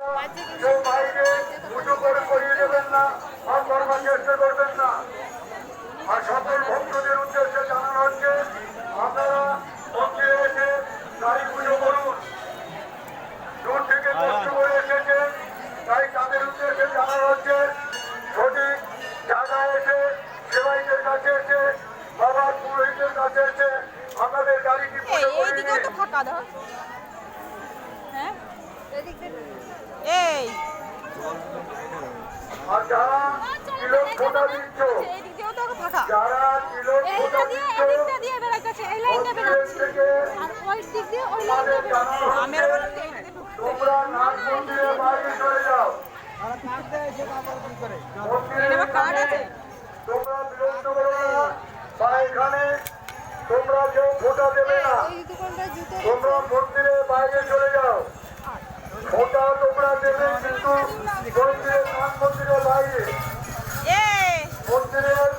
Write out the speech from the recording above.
কেউ বাইরে উঁচু করে করিয়ে দেবেন না আর করবার চেষ্টা করবেন না। আর সকল ভক্তদের উদ্দেশ্যে জানানো হচ্ছে আপনারা মন্দিরে এসে গাড়ি পুজো করুন। দূর থেকে কষ্ট করে এসেছে, তাই তাদের উদ্দেশ্যে জানানো হচ্ছে সঠিক জায়গায় এসে সেবাইদের কাছে এসে বাবার পুরোহিতের কাছে এসে আপনাদের গাড়িটি পুজো করে নিন। আর যারা তিলক ফোঁটা দিচ্ছ, যারা তিলক ফোঁটা দিচ্ছ মন্দিরের থেকে আমাদের জানানো হচ্ছে তোমরা নাট মন্দিরের বাইরে চলে যাও। মন্দিরের এখানে তোমরা বিরক্ত করো না, বা এখানে তোমরা কেউ ফোঁটা দেবে না। তোমরা মন্দিরের বাইরে চলে যাও। ফোঁটা তোমরা দেবে কিন্তু মন্দিরের নাট মন্দিরের বাইরে। মন্দিরের